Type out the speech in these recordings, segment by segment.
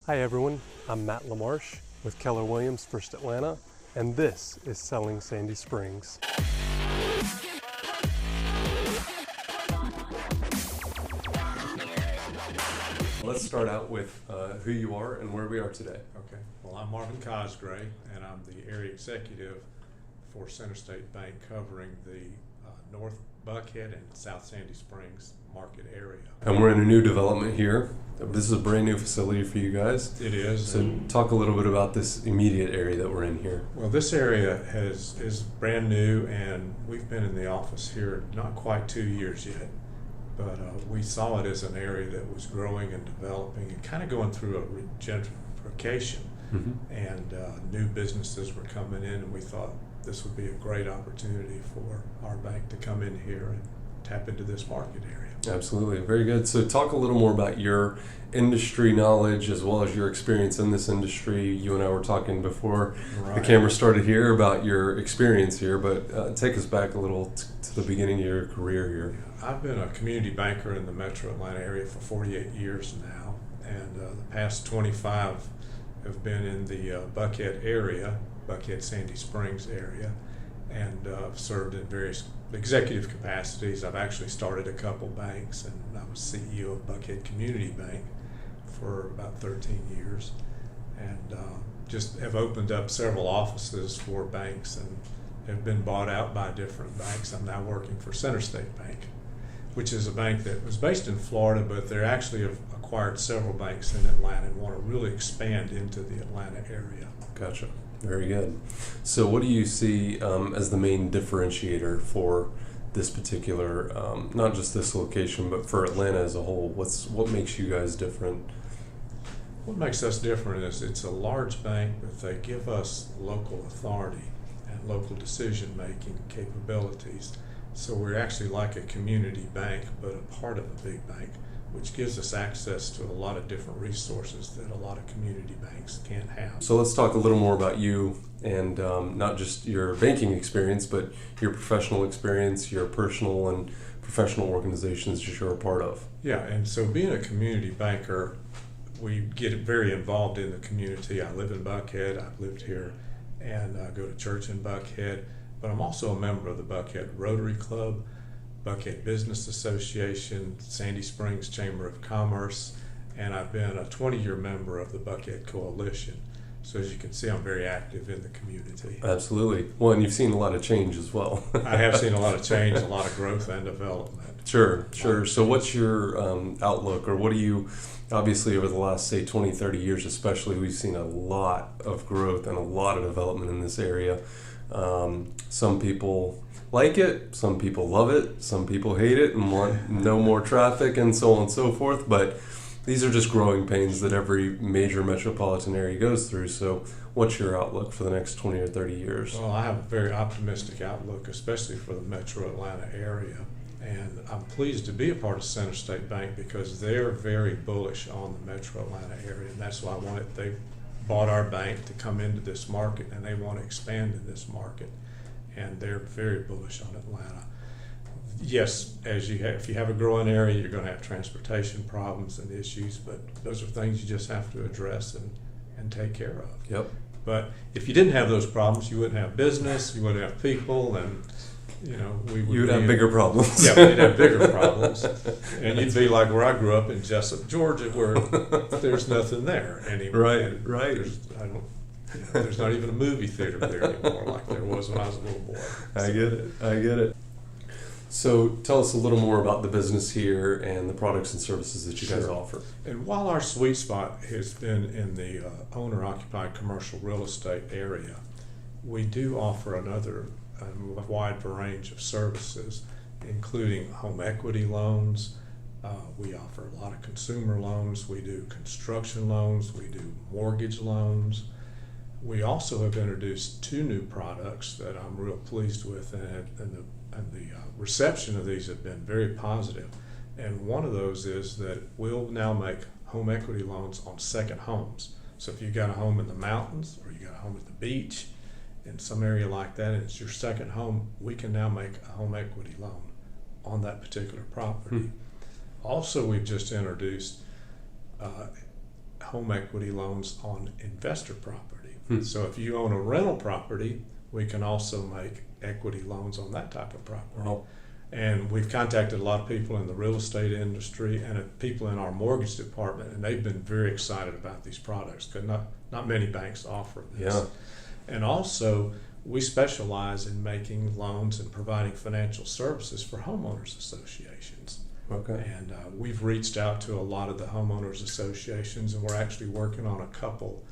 Hi everyone, I'm Matt LaMarsh with Keller Williams First Atlanta, and this is Selling Sandy Springs. Let's start out with who you are and where we are today. Okay. Well, I'm Marvin Cosgray, and I'm the area executive for CenterState Bank, covering the North Buckhead and South Sandy Springs market area. And we're in a new development here. This is a brand new facility for you guys. It is. So talk a little bit about this immediate area that we're in here. Well, this area is brand new, and we've been in the office here not quite 2 years yet. But we saw it as an area that was growing and developing and kind of going through a gentrification. And new businesses were coming in, and we thought this would be a great opportunity for our bank to come in here and tap into this market area. Absolutely. Very good. So talk a little more about your industry knowledge as well as your experience in this industry. You and I were talking before the camera started here about your experience here, but take us back a little to the beginning of your career here. I've been a community banker in the metro Atlanta area for 48 years now, and the past 25 have been in the Buckhead area, Buckhead Sandy Springs area, and served in various executive capacities. I've actually started a couple banks, and I was CEO of Buckhead Community Bank for about 13 years, and just have opened up several offices for banks and have been bought out by different banks. I'm now working for CenterState Bank, which is a bank that was based in Florida, but they actually have acquired several banks in Atlanta and want to really expand into the Atlanta area. Gotcha. Very good. So what do you see as the main differentiator for this particular, not just this location, but for Atlanta as a whole? What makes you guys different? What makes us different is it's a large bank, but they give us local authority and local decision-making capabilities. So we're actually like a community bank, but a part of a big bank, which gives us access to a lot of different resources that a lot of community banks can't have. So let's talk a little more about you and not just your banking experience, but your professional experience, your personal and professional organizations that you're a part of. Yeah, and so being a community banker, we get very involved in the community. I live in Buckhead, I've lived here, and I go to church in Buckhead, but I'm also a member of the Buckhead Rotary Club, Buckhead Business Association, Sandy Springs Chamber of Commerce, and I've been a 20-year member of the Buckhead Coalition. So as you can see, I'm very active in the community. Absolutely. Well, and you've seen a lot of change as well. I have seen a lot of change, a lot of growth and development. Sure. So what's your outlook, or what do you, obviously over the last, say, 20, 30 years especially, we've seen a lot of growth and a lot of development in this area. Some people like it, some people love it, some people hate it and want no more traffic and so on and so forth, but these are just growing pains that every major metropolitan area goes through. So what's your outlook for the next 20 or 30 years? Well, I have a very optimistic outlook, especially for the metro Atlanta area, and I'm pleased to be a part of CenterState Bank because they're very bullish on the metro Atlanta area, and that's why they bought our bank to come into this market, and they want to expand in this market, and they're very bullish on Atlanta. Yes, if you have a growing area, you're going to have transportation problems and issues, but those are things you just have to address and take care of. Yep. But if you didn't have those problems, you wouldn't have business, you wouldn't have people, and you would have bigger problems. Yeah, we'd have bigger problems, and you'd be like where I grew up in Jessup, Georgia, where there's nothing there anymore. Right. There's not even a movie theater there anymore, like there was when I was a little boy. I get it. So tell us a little more about the business here and the products and services that you guys offer. And while our sweet spot has been in the owner-occupied commercial real estate area, we do offer a wide range of services, including home equity loans. We offer a lot of consumer loans. We do construction loans. We do mortgage loans. We also have introduced 2 new products that I'm real pleased with, and the reception of these have been very positive. And one of those is that we'll now make home equity loans on second homes. So if you've got a home in the mountains or you got a home at the beach, in some area like that, and it's your second home, we can now make a home equity loan on that particular property. Also, we've just introduced home equity loans on investor property. Hmm. So if you own a rental property, we can also make equity loans on that type of property. Wow. And we've contacted a lot of people in the real estate industry and people in our mortgage department, and they've been very excited about these products because not many banks offer this. Yeah. And also, we specialize in making loans and providing financial services for homeowners associations. Okay. And we've reached out to a lot of the homeowners associations, and we're actually working on a couple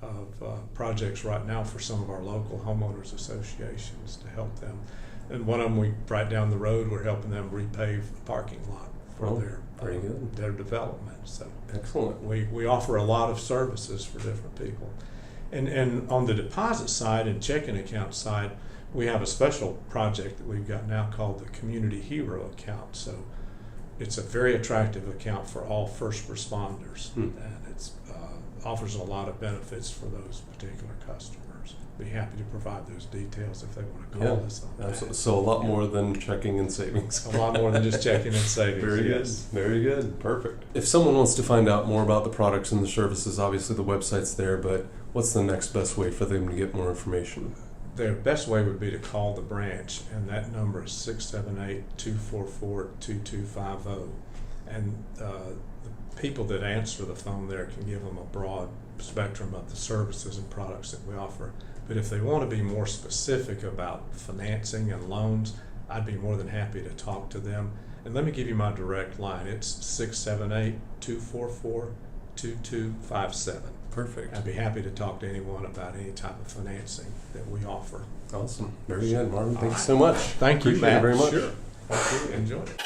of projects right now for some of our local homeowners associations to help them. And one of them, right down the road, we're helping them repave the parking lot for very good. their development. So Excellent. we offer a lot of services for different people. And on the deposit side and checking account side, we have a special project that we've got now called the Community Hero Account. So it's a very attractive account for all first responders, and it offers a lot of benefits for those particular customers. Be happy to provide those details if they want to call us on that. So a lot more than checking and savings. A lot more than just checking and savings. Very good. Very good. Perfect. If someone wants to find out more about the products and the services, obviously the website's there, but what's the next best way for them to get more information? The best way would be to call the branch, and that number is 678-244-2250. And the people that answer the phone there can give them a broad spectrum of the services and products that we offer. But if they want to be more specific about financing and loans, I'd be more than happy to talk to them. And let me give you my direct line. It's 678-244-2257. Perfect. I'd be happy to talk to anyone about any type of financing that we offer. Awesome. Very good, Marvin. Thanks so much. Thank you, Appreciate Matt. it very much. Sure. Thank you. Enjoy it.